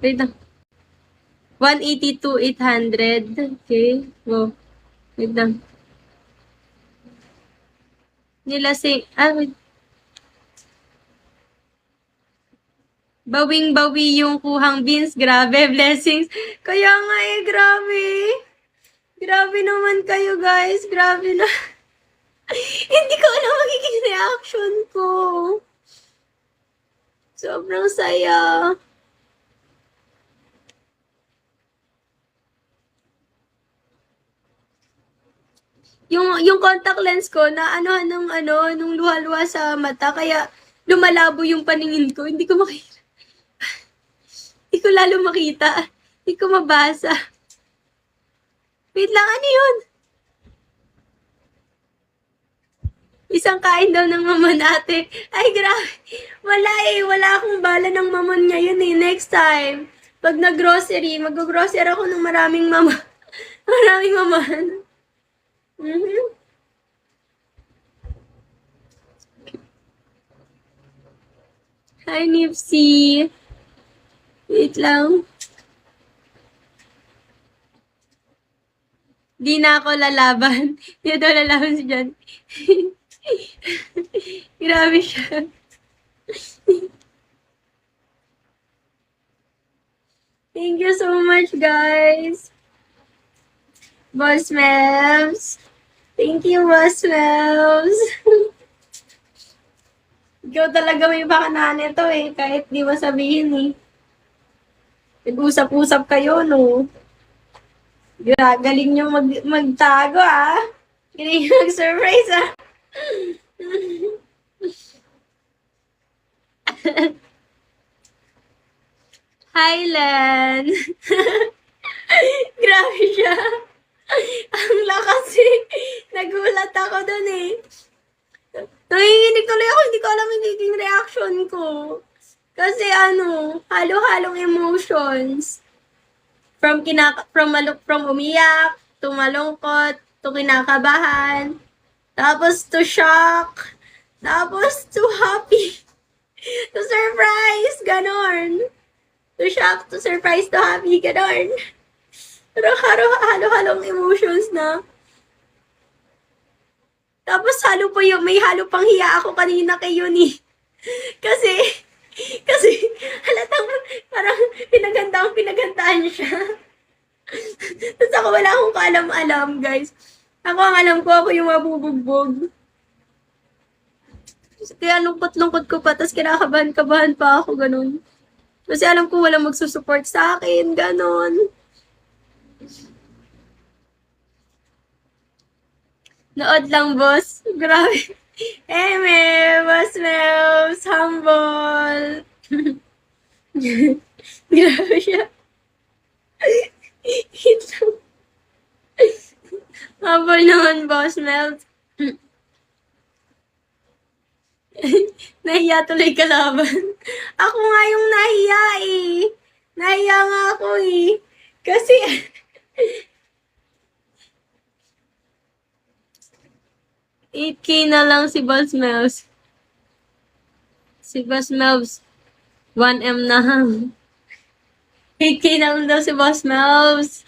Wait lang. 182,800. Okay. Go. Wait lang. Nilasing. Wait. Bawing-bawi yung kuhang beans. Grabe, blessings. Kaya nga grabe. Grabe naman kayo, guys. Grabe na. Hindi ko alam magiging reaction ko. Sobrang saya. Yung contact lens ko na nung luha-luha sa mata kaya lumalabo yung paningin ko. Hindi ko makita. Hindi ko lalo makita. Hindi ko mabasa. Wait lang, ano yun? Isang kain daw ng mamon ate. Ay, grabe. Wala wala akong bala ng mamon ngayon Next time, pag nag-grocery, mag-grocery ako ng maraming maraming mamon. Hi, Nipsey. Wait lang. Di na ako lalaban. Di daw lalaban si John. Grabe siya. Thank you so much, guys. Boss Mavs. Thank you, Boss Mavs. Ikaw talaga may bakanan ito kahit di masabihin Nag-usap-usap kayo, no? Galing nyo magtago, Galing nyo mag-surprise, Highland. Grabe siya. Ang lakas Nagulat ako dun Nanginginig tuloy ako. Hindi ko alam yung naging reaction ko. Kasi halo-halong emotions. From umiyak, to malungkot, to kinakabahan, tapos to shock, tapos to happy, to surprise, ganon. To shock, to surprise, to happy, ganon. Pero halo-halong emotions na. Tapos may halo pang hiya ako kanina kay Yuni. Kasi halatang parang pinagandaan siya. Tapos ako wala akong kaalam-alam, guys. Ako ang alam ko, ako yung mabubugbog. Kaya lungkot-lungkot ko pa, tapos kinakabahan-kabahan pa ako, ganun. Kasi alam ko walang magsusupport sa akin, ganun. Nood lang, boss. Grabe. Boss Mel's humble. Grabe siya. Humble naman, Boss Mel. Nahiya tuloy kalaban. Ako nga yung nahiya Nahiya nga ako Kasi, $8K na lang si Boss Mel's. Si Boss Mel's 1M na. $8K na lang daw si Boss Mel's.